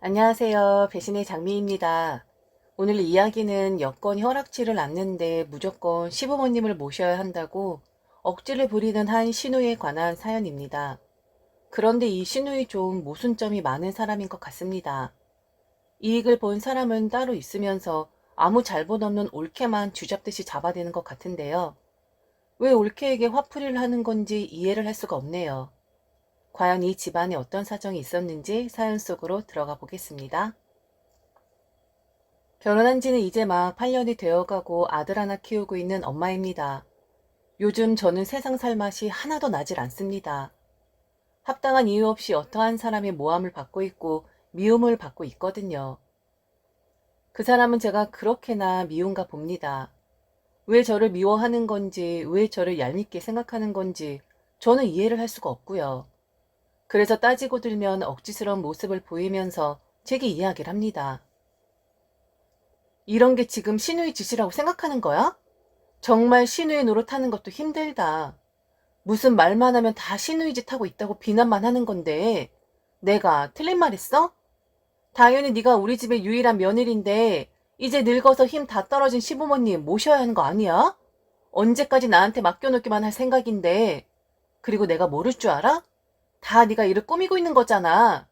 안녕하세요. 배신의 장미입니다. 오늘 이야기는 여건이 허락지를 않는데 무조건 시부모님을 모셔야 한다고 억지를 부리는 한 시누이에 관한 사연입니다. 그런데 이 시누이 좀 모순점이 많은 사람인 것 같습니다. 이익을 본 사람은 따로 있으면서 아무 잘못 없는 올케만 쥐잡듯이 잡아대는 것 같은데요. 왜 올케에게 화풀이를 하는 건지 이해를 할 수가 없네요. 과연 이 집안에 어떤 사정이 있었는지 사연 속으로 들어가 보겠습니다. 결혼한 지는 이제 막 8년이 되어가고 아들 하나 키우고 있는 엄마입니다. 요즘 저는 세상 살 맛이 하나도 나질 않습니다. 합당한 이유 없이 어떠한 사람의 모함을 받고 있고 미움을 받고 있거든요. 그 사람은 제가 그렇게나 미운가 봅니다. 왜 저를 미워하는 건지, 왜 저를 얄밉게 생각하는 건지 저는 이해를 할 수가 없고요. 그래서 따지고 들면 억지스러운 모습을 보이면서 제게 이야기를 합니다. 이런 게 지금 신우의 짓이라고 생각하는 거야? 정말 신우의 노릇하는 것도 힘들다. 무슨 말만 하면 다 신우의 짓 하고 있다고 비난만 하는 건데 내가 틀린 말 했어? 당연히 네가 우리 집의 유일한 며느리인데 이제 늙어서 힘 다 떨어진 시부모님 모셔야 하는 거 아니야? 언제까지 나한테 맡겨놓기만 할 생각인데. 그리고 내가 모를 줄 알아? 다 네가 일을 꾸미고 있는 거잖아.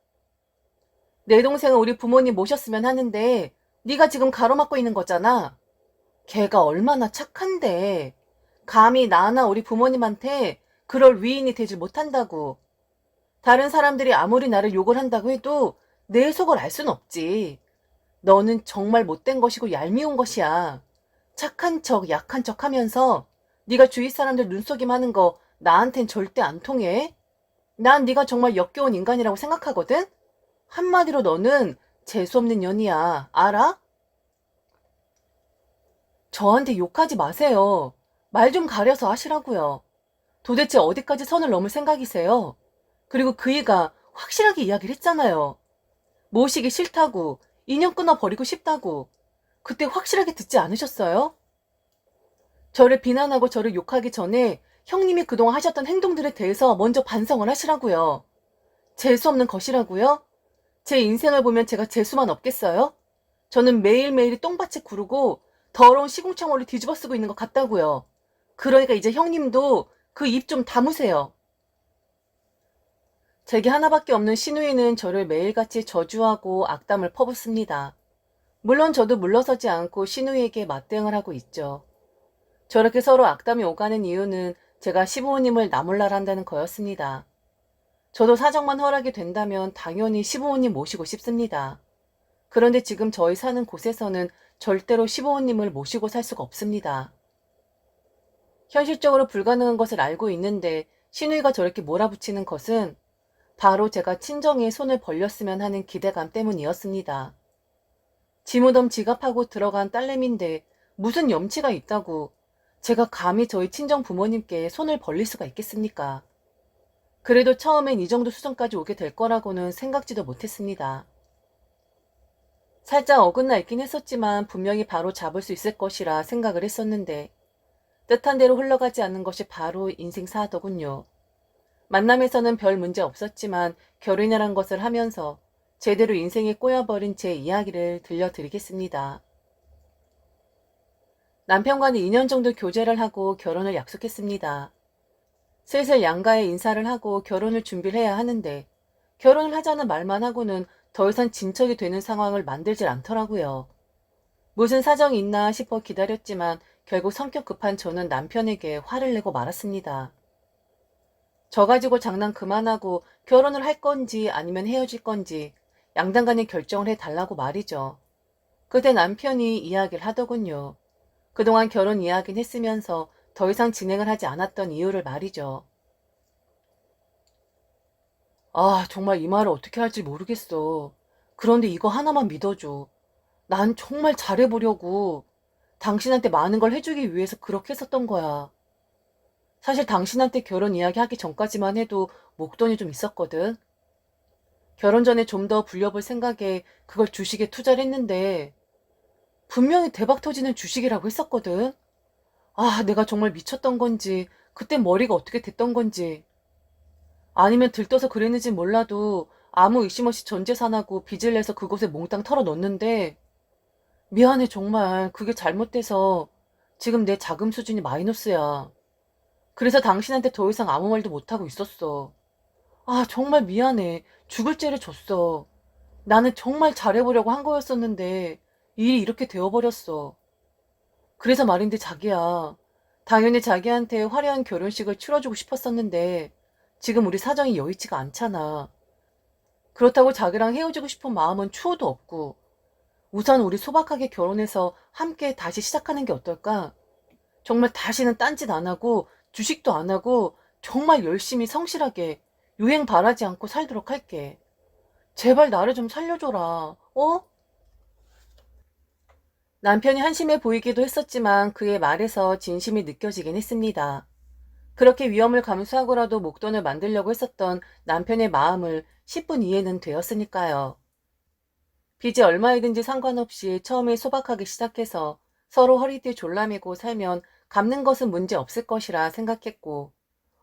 내 동생은 우리 부모님 모셨으면 하는데 네가 지금 가로막고 있는 거잖아. 걔가 얼마나 착한데 감히 나나 우리 부모님한테 그럴 위인이 되질 못한다고. 다른 사람들이 아무리 나를 욕을 한다고 해도 내 속을 알 순 없지. 너는 정말 못된 것이고 얄미운 것이야. 착한 척 약한 척 하면서 네가 주위 사람들 눈속임 하는 거 나한텐 절대 안 통해. 난 네가 정말 역겨운 인간이라고 생각하거든. 한마디로 너는 재수없는 년이야. 알아? 저한테 욕하지 마세요. 말 좀 가려서 하시라고요. 도대체 어디까지 선을 넘을 생각이세요? 그리고 그이가 확실하게 이야기를 했잖아요. 모시기 싫다고, 인연 끊어버리고 싶다고. 그때 확실하게 듣지 않으셨어요? 저를 비난하고 저를 욕하기 전에 형님이 그동안 하셨던 행동들에 대해서 먼저 반성을 하시라고요. 재수없는 것이라고요? 제 인생을 보면 제가 재수만 없겠어요? 저는 매일매일이 똥밭에 구르고 더러운 시궁창호를 뒤집어 쓰고 있는 것 같다고요. 그러니까 이제 형님도 그 입 좀 다무세요. 제게 하나밖에 없는 시누이는 저를 매일같이 저주하고 악담을 퍼붓습니다. 물론 저도 물러서지 않고 시누이에게 맞대응을 하고 있죠. 저렇게 서로 악담이 오가는 이유는 제가 시부모님을 나몰라라 한다는 거였습니다. 저도 사정만 허락이 된다면 당연히 시부모님 모시고 싶습니다. 그런데 지금 저희 사는 곳에서는 절대로 시부모님을 모시고 살 수가 없습니다. 현실적으로 불가능한 것을 알고 있는데 시누이가 저렇게 몰아붙이는 것은 바로 제가 친정에 손을 벌렸으면 하는 기대감 때문이었습니다. 지무덤 지갑하고 들어간 딸내미인데 무슨 염치가 있다고 제가 감히 저희 친정 부모님께 손을 벌릴 수가 있겠습니까? 그래도 처음엔 이 정도 수준까지 오게 될 거라고는 생각지도 못했습니다. 살짝 어긋나 있긴 했었지만 분명히 바로 잡을 수 있을 것이라 생각을 했었는데 뜻한 대로 흘러가지 않는 것이 바로 인생사더군요. 만남에서는 별 문제 없었지만 결혼이란 것을 하면서 제대로 인생에 꼬여버린 제 이야기를 들려드리겠습니다. 남편과는 2년 정도 교제를 하고 결혼을 약속했습니다. 슬슬 양가에 인사를 하고 결혼을 준비를 해야 하는데 결혼을 하자는 말만 하고는 더 이상 진척이 되는 상황을 만들질 않더라고요. 무슨 사정이 있나 싶어 기다렸지만 결국 성격 급한 저는 남편에게 화를 내고 말았습니다. 저 가지고 장난 그만하고 결혼을 할 건지 아니면 헤어질 건지 양당 간에 결정을 해달라고 말이죠. 그때 남편이 이야기를 하더군요. 그동안 결혼 이야기는 했으면서 더 이상 진행을 하지 않았던 이유를 말이죠. 아, 정말 이 말을 어떻게 할지 모르겠어. 그런데 이거 하나만 믿어줘. 난 정말 잘해보려고 당신한테 많은 걸 해주기 위해서 그렇게 했었던 거야. 사실 당신한테 결혼 이야기 하기 전까지만 해도 목돈이 좀 있었거든. 결혼 전에 좀 더 불려볼 생각에 그걸 주식에 투자를 했는데 분명히 대박 터지는 주식이라고 했었거든. 아, 내가 정말 미쳤던 건지 그때 머리가 어떻게 됐던 건지 아니면 들떠서 그랬는지 몰라도 아무 의심 없이 전 재산하고 빚을 내서 그곳에 몽땅 털어 넣었는데 미안해 정말 그게 잘못돼서 지금 내 자금 수준이 마이너스야. 그래서 당신한테 더 이상 아무 말도 못하고 있었어. 아 정말 미안해. 죽을 죄를 졌어. 나는 정말 잘해보려고 한 거였었는데 일이 이렇게 되어버렸어. 그래서 말인데 자기야. 당연히 자기한테 화려한 결혼식을 치러주고 싶었었는데 지금 우리 사정이 여의치가 않잖아. 그렇다고 자기랑 헤어지고 싶은 마음은 추호도 없고 우선 우리 소박하게 결혼해서 함께 다시 시작하는 게 어떨까? 정말 다시는 딴짓 안 하고 주식도 안 하고 정말 열심히 성실하게 유행 바라지 않고 살도록 할게. 제발 나를 좀 살려줘라. 어? 남편이 한심해 보이기도 했었지만 그의 말에서 진심이 느껴지긴 했습니다. 그렇게 위험을 감수하고라도 목돈을 만들려고 했었던 남편의 마음을 10분 이해는 되었으니까요. 빚이 얼마이든지 상관없이 처음에 소박하게 시작해서 서로 허리띠 졸라매고 살면 갚는 것은 문제 없을 것이라 생각했고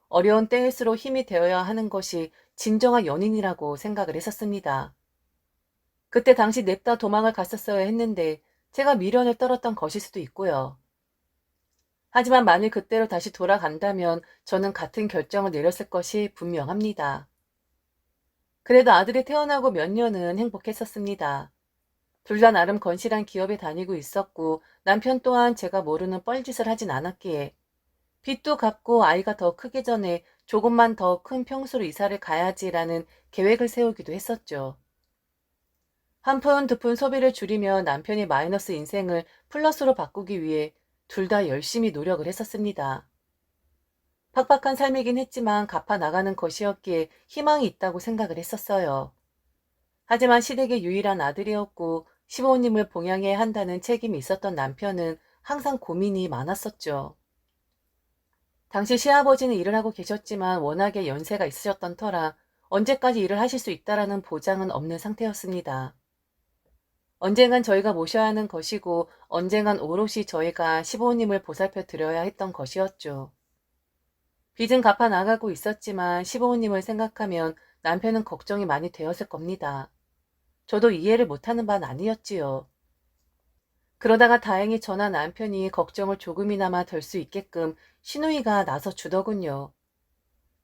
어려운 때일수록 힘이 되어야 하는 것이 진정한 연인이라고 생각을 했었습니다. 그때 당시 냅다 도망을 갔었어야 했는데 제가 미련을 떨었던 것일 수도 있고요. 하지만 만일 그때로 다시 돌아간다면 저는 같은 결정을 내렸을 것이 분명합니다. 그래도 아들이 태어나고 몇 년은 행복했었습니다. 둘 다 나름 건실한 기업에 다니고 있었고 남편 또한 제가 모르는 뻘짓을 하진 않았기에 빚도 갚고 아이가 더 크기 전에 조금만 더 큰 평수로 이사를 가야지라는 계획을 세우기도 했었죠. 한 푼 두 푼 소비를 줄이며 남편의 마이너스 인생을 플러스로 바꾸기 위해 둘 다 열심히 노력을 했었습니다. 팍팍한 삶이긴 했지만 갚아 나가는 것이었기에 희망이 있다고 생각을 했었어요. 하지만 시댁의 유일한 아들이었고 시부모님을 봉양해야 한다는 책임이 있었던 남편은 항상 고민이 많았었죠. 당시 시아버지는 일을 하고 계셨지만 워낙에 연세가 있으셨던 터라 언제까지 일을 하실 수 있다라는 보장은 없는 상태였습니다. 언젠간 저희가 모셔야 하는 것이고 언젠간 오롯이 저희가 시부모님을 보살펴 드려야 했던 것이었죠. 빚은 갚아 나가고 있었지만 시부모님을 생각하면 남편은 걱정이 많이 되었을 겁니다. 저도 이해를 못하는 바는 아니었지요. 그러다가 다행히 저나 남편이 걱정을 조금이나마 덜 수 있게끔 시누이가 나서 주더군요.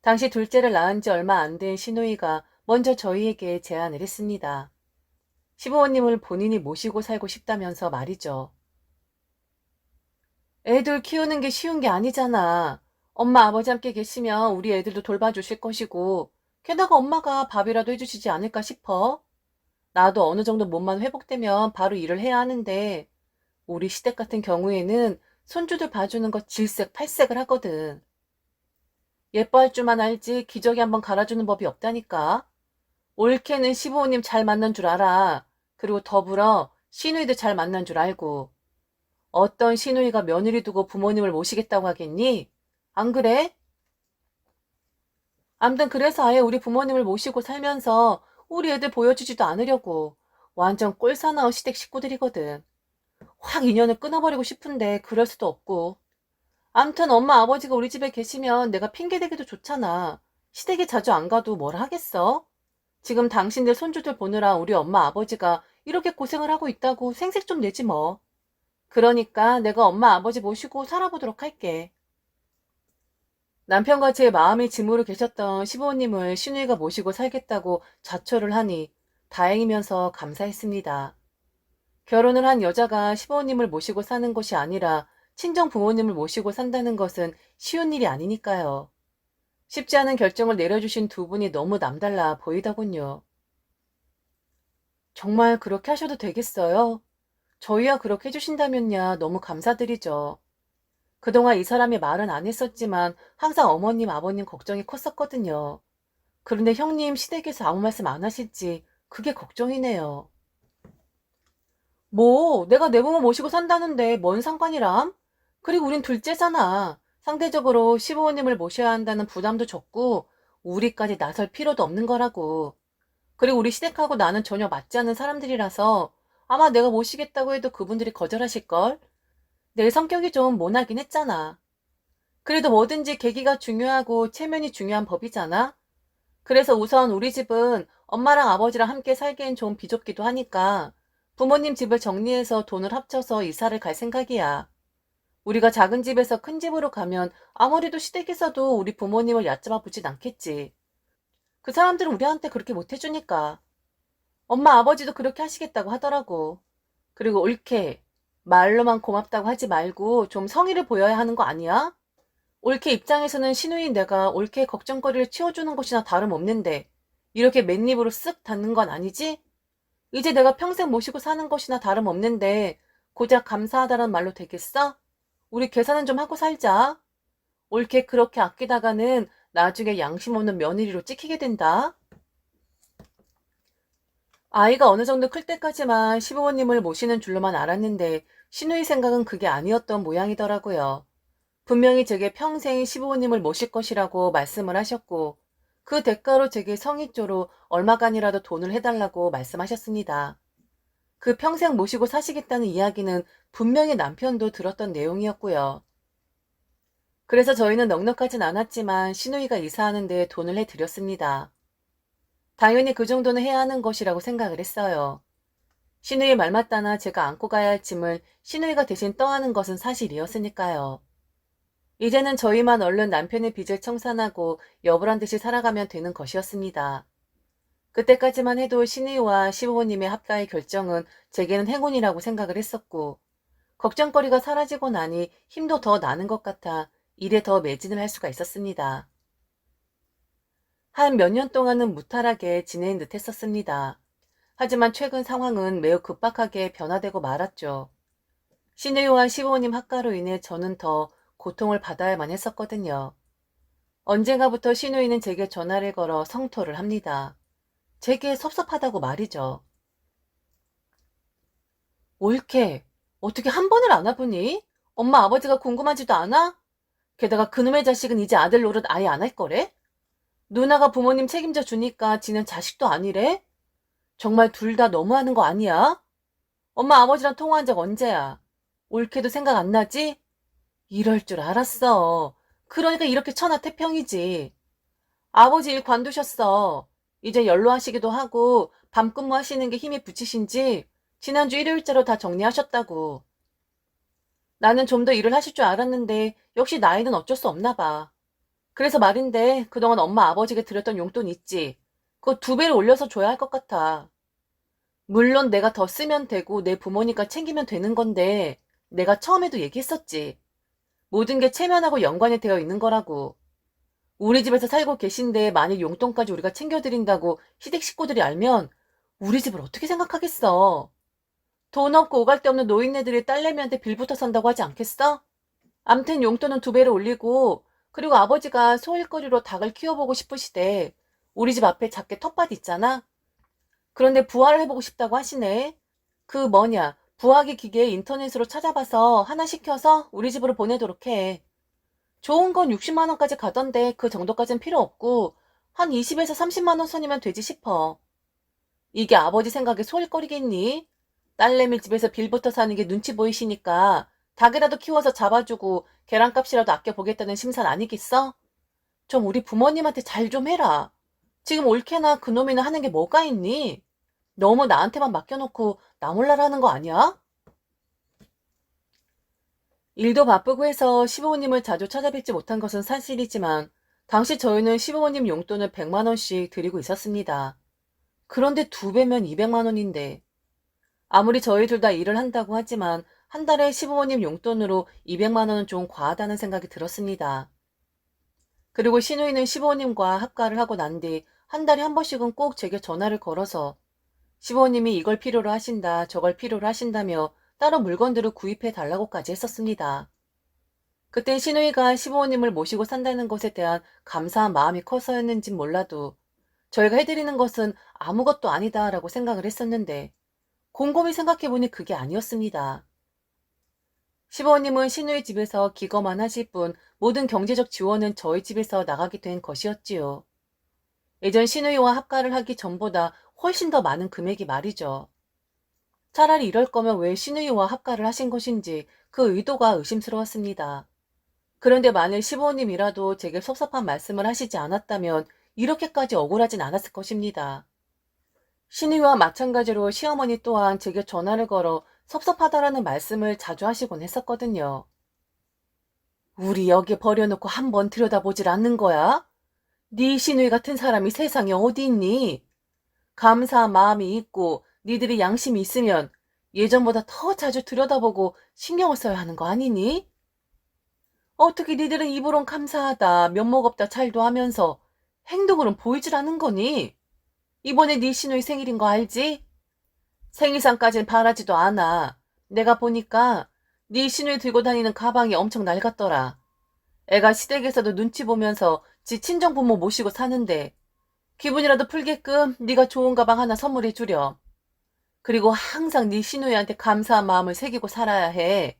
당시 둘째를 낳은 지 얼마 안 된 시누이가 먼저 저희에게 제안을 했습니다. 시부모님을 본인이 모시고 살고 싶다면서 말이죠. 애들 키우는 게 쉬운 게 아니잖아. 엄마 아버지 함께 계시면 우리 애들도 돌봐주실 것이고 게다가 엄마가 밥이라도 해주시지 않을까 싶어. 나도 어느 정도 몸만 회복되면 바로 일을 해야 하는데 우리 시댁 같은 경우에는 손주들 봐주는 거 질색팔색을 하거든. 예뻐할 줄만 알지 기저귀 한번 갈아주는 법이 없다니까. 올케는 시부모님 잘 만난 줄 알아. 그리고 더불어 시누이도 잘 만난 줄 알고. 어떤 시누이가 며느리 두고 부모님을 모시겠다고 하겠니? 안 그래? 암튼 그래서 아예 우리 부모님을 모시고 살면서 우리 애들 보여주지도 않으려고. 완전 꼴사나운 시댁 식구들이거든. 확 인연을 끊어버리고 싶은데 그럴 수도 없고. 암튼 엄마 아버지가 우리 집에 계시면 내가 핑계대기도 좋잖아. 시댁에 자주 안 가도 뭘 하겠어? 지금 당신들 손주들 보느라 우리 엄마 아버지가 이렇게 고생을 하고 있다고 생색 좀 내지 뭐. 그러니까 내가 엄마 아버지 모시고 살아보도록 할게. 남편과 제 마음의 짐으로 계셨던 시부모님을 시누이가 모시고 살겠다고 자초를 하니 다행이면서 감사했습니다. 결혼을 한 여자가 시부모님을 모시고 사는 것이 아니라 친정 부모님을 모시고 산다는 것은 쉬운 일이 아니니까요. 쉽지 않은 결정을 내려주신 두 분이 너무 남달라 보이더군요. 정말 그렇게 하셔도 되겠어요? 저희야 그렇게 해주신다면야 너무 감사드리죠. 그동안 이 사람이 말은 안 했었지만 항상 어머님, 아버님 걱정이 컸었거든요. 그런데 형님 시댁에서 아무 말씀 안 하실지 그게 걱정이네요. 뭐 내가 내 부모 모시고 산다는데 뭔 상관이람? 그리고 우린 둘째잖아. 상대적으로 시부모님을 모셔야 한다는 부담도 적고 우리까지 나설 필요도 없는 거라고. 그리고 우리 시댁하고 나는 전혀 맞지 않는 사람들이라서 아마 내가 모시겠다고 해도 그분들이 거절하실걸? 내 성격이 좀 모나긴 했잖아. 그래도 뭐든지 계기가 중요하고 체면이 중요한 법이잖아? 그래서 우선 우리 집은 엄마랑 아버지랑 함께 살기엔 좀 비좁기도 하니까 부모님 집을 정리해서 돈을 합쳐서 이사를 갈 생각이야. 우리가 작은 집에서 큰 집으로 가면 아무래도 시댁에서도 우리 부모님을 얕잡아 보진 않겠지. 그 사람들은 우리한테 그렇게 못해주니까. 엄마 아버지도 그렇게 하시겠다고 하더라고. 그리고 옳게 말로만 고맙다고 하지 말고 좀 성의를 보여야 하는 거 아니야? 올케 입장에서는 시누이인 내가 올케의 걱정거리를 치워주는 것이나 다름없는데 이렇게 맨입으로 쓱 닫는 건 아니지? 이제 내가 평생 모시고 사는 것이나 다름없는데 고작 감사하다는 말로 되겠어? 우리 계산은 좀 하고 살자. 올케 그렇게 아끼다가는 나중에 양심 없는 며느리로 찍히게 된다. 아이가 어느 정도 클 때까지만 시부모님을 모시는 줄로만 알았는데 시누이 생각은 그게 아니었던 모양이더라고요. 분명히 제게 평생 시부모님을 모실 것이라고 말씀을 하셨고 그 대가로 제게 성의조로 얼마간이라도 돈을 해달라고 말씀하셨습니다. 그 평생 모시고 사시겠다는 이야기는 분명히 남편도 들었던 내용이었고요. 그래서 저희는 넉넉하진 않았지만 시누이가 이사하는데 돈을 해드렸습니다. 당연히 그 정도는 해야 하는 것이라고 생각을 했어요. 시누이 말 맞다나 제가 안고 가야 할 짐을 시누이가 대신 떠안은 것은 사실이었으니까요. 이제는 저희만 얼른 남편의 빚을 청산하고 여부란 듯이 살아가면 되는 것이었습니다. 그때까지만 해도 시누이와 시부모님의 합가의 결정은 제게는 행운이라고 생각을 했었고 걱정거리가 사라지고 나니 힘도 더 나는 것 같아 일에 더 매진을 할 수가 있었습니다. 한 몇 년 동안은 무탈하게 지낸 듯 했었습니다. 하지만 최근 상황은 매우 급박하게 변화되고 말았죠. 시누이와 시부모님 합가로 인해 저는 더 고통을 받아야만 했었거든요. 언젠가부터 시누이는 제게 전화를 걸어 성토를 합니다. 제게 섭섭하다고 말이죠. 옳게 어떻게 한 번을 안 와보니? 엄마 아버지가 궁금하지도 않아? 게다가 그놈의 자식은 이제 아들 노릇 아예 안 할 거래? 누나가 부모님 책임져 주니까 지는 자식도 아니래? 정말 둘 다 너무하는 거 아니야? 엄마 아버지랑 통화한 적 언제야? 옳게도 생각 안 나지? 이럴 줄 알았어. 그러니까 이렇게 천하태평이지. 아버지 일 관두셨어. 이제 연로하시기도 하고 밤 근무하시는 게 힘이 붙이신지 지난주 일요일자로 다 정리하셨다고. 나는 좀 더 일을 하실 줄 알았는데 역시 나이는 어쩔 수 없나 봐. 그래서 말인데 그동안 엄마 아버지에게 드렸던 용돈 있지? 그거 2배로 올려서 줘야 할 것 같아. 물론 내가 더 쓰면 되고 내 부모니까 챙기면 되는 건데 내가 처음에도 얘기했었지. 모든 게 체면하고 연관이 되어 있는 거라고. 우리 집에서 살고 계신데 만일 용돈까지 우리가 챙겨드린다고 시댁 식구들이 알면 우리 집을 어떻게 생각하겠어. 돈 없고 오갈 데 없는 노인네들이 딸내미한테 빌부터 산다고 하지 않겠어? 암튼 용돈은 2배로 올리고 그리고 아버지가 소일거리로 닭을 키워보고 싶으시대. 우리 집 앞에 작게 텃밭 있잖아. 그런데 부화를 해보고 싶다고 하시네. 그 뭐냐 부화기 기계 인터넷으로 찾아봐서 하나 시켜서 우리 집으로 보내도록 해. 좋은 건 60만 원까지 가던데 그 정도까진 필요 없고 한 20에서 30만 원 선이면 되지 싶어. 이게 아버지 생각에 소일거리겠니? 딸내미 집에서 빌부터 사는 게 눈치 보이시니까 닭이라도 키워서 잡아주고 계란값이라도 아껴보겠다는 심산 아니겠어? 좀 우리 부모님한테 잘 좀 해라. 지금 옳게나 그놈이나 하는 게 뭐가 있니? 너무 나한테만 맡겨놓고 나 몰라라 하는 거 아니야? 일도 바쁘고 해서 시부모님을 자주 찾아뵙지 못한 것은 사실이지만 당시 저희는 시부모님 용돈을 100만 원씩 드리고 있었습니다. 그런데 2배면 200만 원인데 아무리 저희 둘 다 일을 한다고 하지만 한 달에 시부모님 용돈으로 200만 원은 좀 과하다는 생각이 들었습니다. 그리고 시누이는 시부모님과 합가를 하고 난 뒤 한 달에 한 번씩은 꼭 제게 전화를 걸어서 시부모님이 이걸 필요로 하신다 저걸 필요로 하신다며 따로 물건들을 구입해 달라고까지 했었습니다. 그땐 시누이가 시부모님을 모시고 산다는 것에 대한 감사한 마음이 커서였는진 몰라도 저희가 해드리는 것은 아무것도 아니다라고 생각을 했었는데 곰곰이 생각해보니 그게 아니었습니다. 시부모님은 시누이 집에서 기거만 하실 뿐 모든 경제적 지원은 저희 집에서 나가게 된 것이었지요. 예전 시누이와 합가를 하기 전보다 훨씬 더 많은 금액이 말이죠. 차라리 이럴 거면 왜 시누이와 합가를 하신 것인지 그 의도가 의심스러웠습니다. 그런데 만일 시부모님이라도 제게 섭섭한 말씀을 하시지 않았다면 이렇게까지 억울하진 않았을 것입니다. 신우이와 마찬가지로 시어머니 또한 제게 전화를 걸어 섭섭하다라는 말씀을 자주 하시곤 했었거든요. 우리 여기 버려놓고 한번 들여다보질 않는 거야? 네 시누이 같은 사람이 세상에 어디 있니? 감사한 마음이 있고 니들이 양심이 있으면 예전보다 더 자주 들여다보고 신경을 써야 하는 거 아니니? 어떻게 니들은 입으론 감사하다, 면목 없다 잘도 하면서 행동으론 보이질 않는 거니? 이번에 네 시누이 생일인 거 알지? 생일상까진 바라지도 않아. 내가 보니까 네 시누이 들고 다니는 가방이 엄청 낡았더라. 애가 시댁에서도 눈치 보면서 지 친정부모 모시고 사는데 기분이라도 풀게끔 네가 좋은 가방 하나 선물해 주렴. 그리고 항상 네 시누이한테 감사한 마음을 새기고 살아야 해.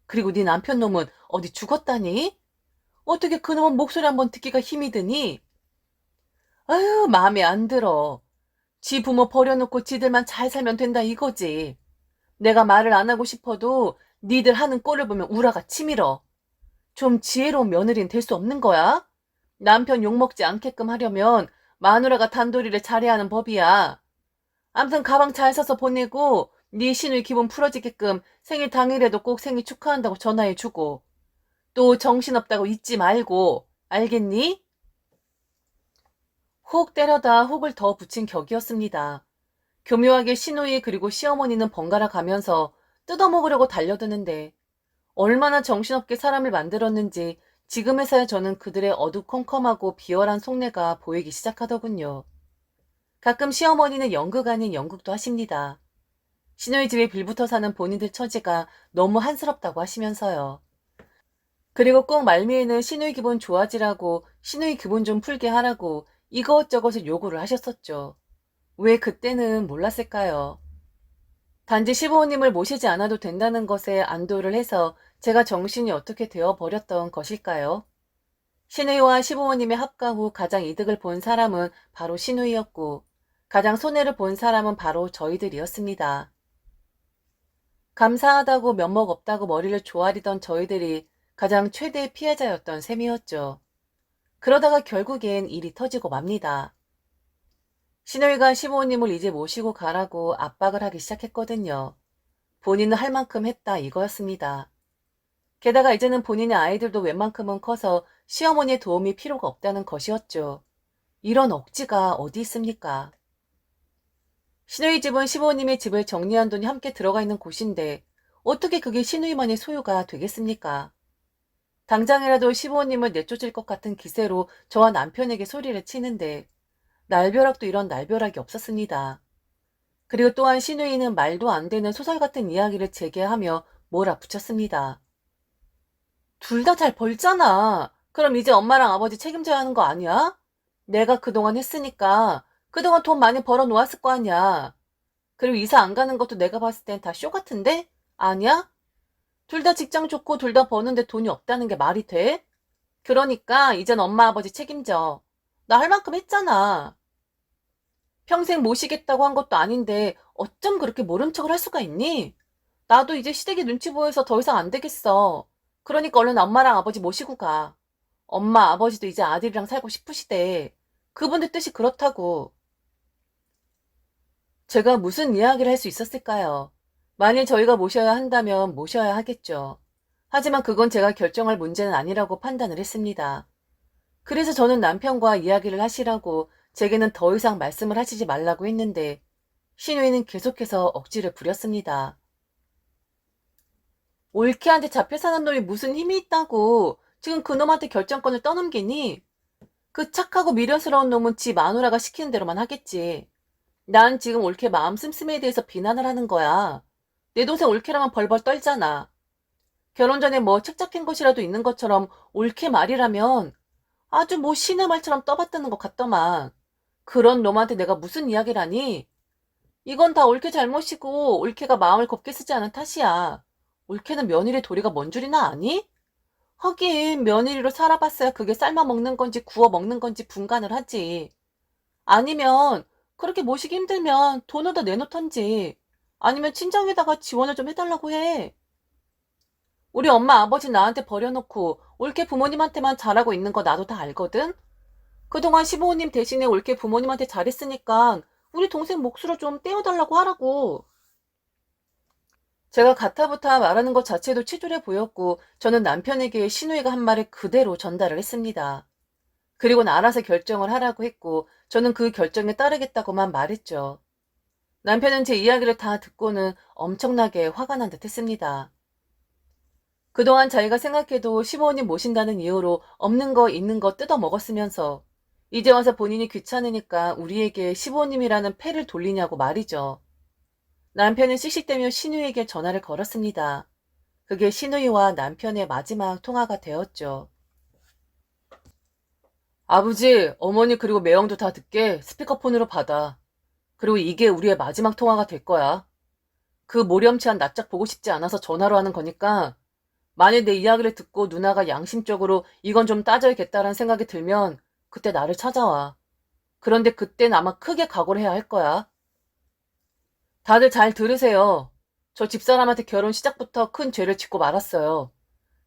그리고 네 남편 놈은 어디 죽었다니? 어떻게 그놈은 목소리 한번 듣기가 힘이 드니? 아유, 마음에 안 들어. 지 부모 버려놓고 지들만 잘 살면 된다 이거지. 내가 말을 안 하고 싶어도 니들 하는 꼴을 보면 우라가 치밀어. 좀 지혜로운 며느리는 될 수 없는 거야? 남편 욕먹지 않게끔 하려면 마누라가 단도리를 잘해야 하는 법이야. 암튼 가방 잘 사서 보내고 네 시누이 기분 풀어지게끔 생일 당일에도 꼭 생일 축하한다고 전화해주고 또 정신없다고 잊지 말고 알겠니? 혹 때려다 혹을 더 붙인 격이었습니다. 교묘하게 시누이 그리고 시어머니는 번갈아 가면서 뜯어먹으려고 달려드는데 얼마나 정신없게 사람을 만들었는지 지금에서야 저는 그들의 어두컴컴하고 비열한 속내가 보이기 시작하더군요. 가끔 시어머니는 연극 아닌 연극도 하십니다. 시누이 집에 빌붙어 사는 본인들 처지가 너무 한스럽다고 하시면서요. 그리고 꼭 말미에는 시누이 기분 좋아지라고 시누이 기분 좀 풀게 하라고 이것저것을 요구를 하셨었죠. 왜 그때는 몰랐을까요? 단지 시부모님을 모시지 않아도 된다는 것에 안도를 해서 제가 정신이 어떻게 되어 버렸던 것일까요? 시누이와 시부모님의 합가 후 가장 이득을 본 사람은 바로 시누이였고 가장 손해를 본 사람은 바로 저희들이었습니다. 감사하다고 면목 없다고 머리를 조아리던 저희들이 가장 최대의 피해자였던 셈이었죠. 그러다가 결국엔 일이 터지고 맙니다. 시누이가 시부모님을 이제 모시고 가라고 압박을 하기 시작했거든요. 본인은 할 만큼 했다 이거였습니다. 게다가 이제는 본인의 아이들도 웬만큼은 커서 시어머니의 도움이 필요가 없다는 것이었죠. 이런 억지가 어디 있습니까? 시누이 집은 시부모님의 집을 정리한 돈이 함께 들어가 있는 곳인데 어떻게 그게 시누이만의 소유가 되겠습니까? 당장이라도 시부모님을 내쫓을 것 같은 기세로 저와 남편에게 소리를 치는데 날벼락도 이런 날벼락이 없었습니다. 그리고 또한 시누이는 말도 안 되는 소설 같은 이야기를 재개하며 몰아붙였습니다. 둘 다 잘 벌잖아. 그럼 이제 엄마랑 아버지 책임져야 하는 거 아니야? 내가 그동안 했으니까 그동안 돈 많이 벌어 놓았을 거 아니야. 그리고 이사 안 가는 것도 내가 봤을 땐 다 쇼 같은데? 아니야? 둘 다 직장 좋고 둘 다 버는데 돈이 없다는 게 말이 돼? 그러니까 이젠 엄마 아버지 책임져. 나 할 만큼 했잖아. 평생 모시겠다고 한 것도 아닌데 어쩜 그렇게 모른 척을 할 수가 있니? 나도 이제 시댁이 눈치 보여서 더 이상 안 되겠어. 그러니까 얼른 엄마랑 아버지 모시고 가. 엄마 아버지도 이제 아들이랑 살고 싶으시대. 그분들 뜻이 그렇다고. 제가 무슨 이야기를 할 수 있었을까요? 만일 저희가 모셔야 한다면 모셔야 하겠죠. 하지만 그건 제가 결정할 문제는 아니라고 판단을 했습니다. 그래서 저는 남편과 이야기를 하시라고 제게는 더 이상 말씀을 하시지 말라고 했는데 시누이는 계속해서 억지를 부렸습니다. 올케한테 잡혀 사는 놈이 무슨 힘이 있다고 지금 그놈한테 결정권을 떠넘기니? 그 착하고 미련스러운 놈은 지 마누라가 시키는 대로만 하겠지. 난 지금 올케 마음 씀씀이에 대해서 비난을 하는 거야. 내 동생 올케랑은 벌벌 떨잖아. 결혼 전에 뭐 책 잡힌 것이라도 있는 것처럼 올케 말이라면 아주 뭐 신의 말처럼 떠받드는 것 같더만. 그런 놈한테 내가 무슨 이야기를 하니? 이건 다 올케 잘못이고 올케가 마음을 곱게 쓰지 않은 탓이야. 올케는 며느리의 도리가 뭔 줄이나 아니? 하긴 며느리로 살아봤어야 그게 삶아 먹는 건지 구워 먹는 건지 분간을 하지. 아니면 그렇게 모시기 힘들면 돈을 더 내놓던지 아니면 친정에다가 지원을 좀 해달라고 해. 우리 엄마 아버지 나한테 버려놓고 올케 부모님한테만 잘하고 있는 거 나도 다 알거든? 그동안 시부모님 대신에 올케 부모님한테 잘했으니까 우리 동생 몫으로 좀 떼어달라고 하라고. 제가 가타부타 말하는 것 자체도 치졸해 보였고 저는 남편에게 신우이가 한 말을 그대로 전달을 했습니다. 그리고는 알아서 결정을 하라고 했고 저는 그 결정에 따르겠다고만 말했죠. 남편은 제 이야기를 다 듣고는 엄청나게 화가 난 듯 했습니다. 그동안 자기가 생각해도 시부모님 모신다는 이유로 없는 거 있는 거 뜯어 먹었으면서 이제 와서 본인이 귀찮으니까 우리에게 시부모님이라는 패를 돌리냐고 말이죠. 남편은 씩씩대며 신우이에게 전화를 걸었습니다. 그게 신우이와 남편의 마지막 통화가 되었죠. 아버지, 어머니 그리고 매형도 다 듣게 스피커폰으로 받아. 그리고 이게 우리의 마지막 통화가 될 거야. 그 모렴치한 낯짝 보고 싶지 않아서 전화로 하는 거니까 만일 내 이야기를 듣고 누나가 양심적으로 이건 좀 따져야겠다라는 생각이 들면 그때 나를 찾아와. 그런데 그땐 아마 크게 각오를 해야 할 거야. 다들 잘 들으세요. 저 집사람한테 결혼 시작부터 큰 죄를 짓고 말았어요.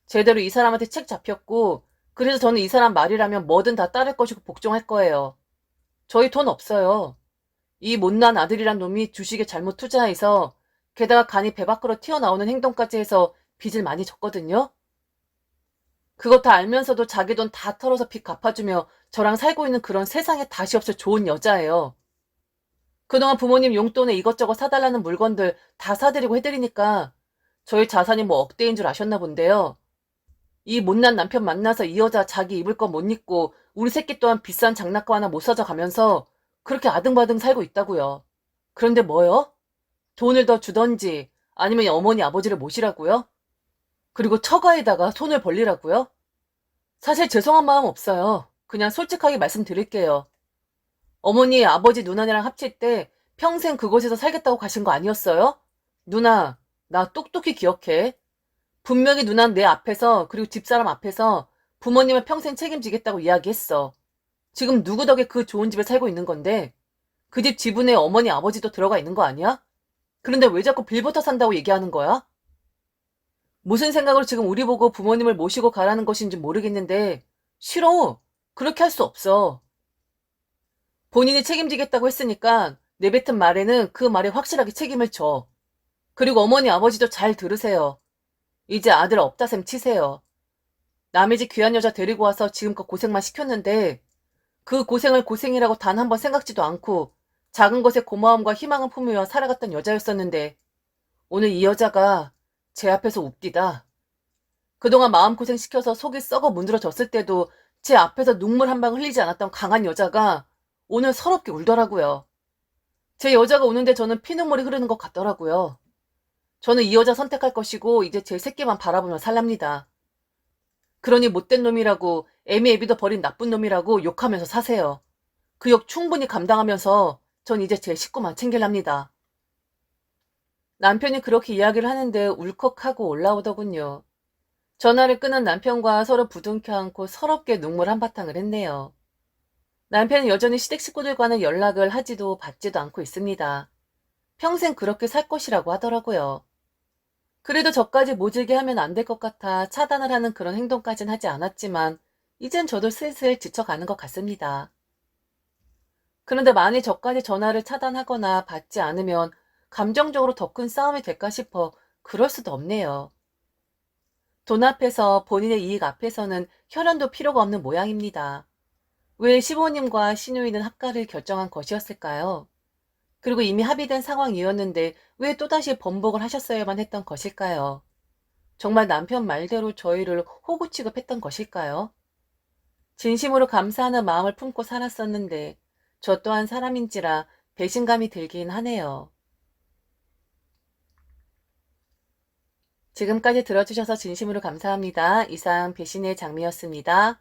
제대로 이 사람한테 책 잡혔고 그래서 저는 이 사람 말이라면 뭐든 다 따를 것이고 복종할 거예요. 저희 돈 없어요. 이 못난 아들이란 놈이 주식에 잘못 투자해서 게다가 간이 배 밖으로 튀어나오는 행동까지 해서 빚을 많이 졌거든요. 그거 다 알면서도 자기 돈 다 털어서 빚 갚아주며 저랑 살고 있는 그런 세상에 다시 없을 좋은 여자예요. 그동안 부모님 용돈에 이것저것 사달라는 물건들 다 사드리고 해드리니까 저희 자산이 뭐 억대인 줄 아셨나 본데요. 이 못난 남편 만나서 이 여자 자기 입을 거 못 입고 우리 새끼 또한 비싼 장난감 하나 못 사줘 가면서 그렇게 아등바등 살고 있다고요. 그런데 뭐요? 돈을 더 주던지 아니면 어머니 아버지를 모시라고요? 그리고 처가에다가 손을 벌리라고요? 사실 죄송한 마음 없어요. 그냥 솔직하게 말씀드릴게요. 어머니, 아버지, 누나네랑 합칠 때 평생 그곳에서 살겠다고 가신 거 아니었어요? 누나, 나 똑똑히 기억해. 분명히 누난 내 앞에서 그리고 집사람 앞에서 부모님을 평생 책임지겠다고 이야기했어. 지금 누구 덕에 그 좋은 집에 살고 있는 건데 그 집 지분에 어머니, 아버지도 들어가 있는 거 아니야? 그런데 왜 자꾸 빌부터 산다고 얘기하는 거야? 무슨 생각으로 지금 우리 보고 부모님을 모시고 가라는 것인지 모르겠는데 싫어. 그렇게 할 수 없어. 본인이 책임지겠다고 했으니까 내뱉은 말에는 그 말에 확실하게 책임을 져. 그리고 어머니 아버지도 잘 들으세요. 이제 아들 없다셈 치세요. 남의 집 귀한 여자 데리고 와서 지금껏 고생만 시켰는데 그 고생을 고생이라고 단 한 번 생각지도 않고 작은 것에 고마움과 희망을 품으며 살아갔던 여자였었는데 오늘 이 여자가 제 앞에서 웃디다. 그동안 마음고생 시켜서 속이 썩어 문드러졌을 때도 제 앞에서 눈물 한 방 흘리지 않았던 강한 여자가 오늘 서럽게 울더라고요. 제 여자가 우는데 저는 피눈물이 흐르는 것 같더라고요. 저는 이 여자 선택할 것이고 이제 제 새끼만 바라보며 살랍니다. 그러니 못된 놈이라고 애미애비도 버린 나쁜 놈이라고 욕하면서 사세요. 그 욕 충분히 감당하면서 전 이제 제 식구만 챙길랍니다. 남편이 그렇게 이야기를 하는데 울컥하고 올라오더군요. 전화를 끊은 남편과 서로 부둥켜 안고 서럽게 눈물 한바탕을 했네요. 남편은 여전히 시댁 식구들과는 연락을 하지도 받지도 않고 있습니다. 평생 그렇게 살 것이라고 하더라고요. 그래도 저까지 모질게 하면 안 될 것 같아 차단을 하는 그런 행동까진 하지 않았지만 이젠 저도 슬슬 지쳐가는 것 같습니다. 그런데 만일 저까지 전화를 차단하거나 받지 않으면 감정적으로 더 큰 싸움이 될까 싶어 그럴 수도 없네요. 돈 앞에서 본인의 이익 앞에서는 혈연도 필요가 없는 모양입니다. 왜 시부모님과 시누이는 합가를 결정한 것이었을까요? 그리고 이미 합의된 상황이었는데 왜 또다시 번복을 하셨어야만 했던 것일까요? 정말 남편 말대로 저희를 호구 취급했던 것일까요? 진심으로 감사하는 마음을 품고 살았었는데 저 또한 사람인지라 배신감이 들긴 하네요. 지금까지 들어주셔서 진심으로 감사합니다. 이상 배신의 장미였습니다.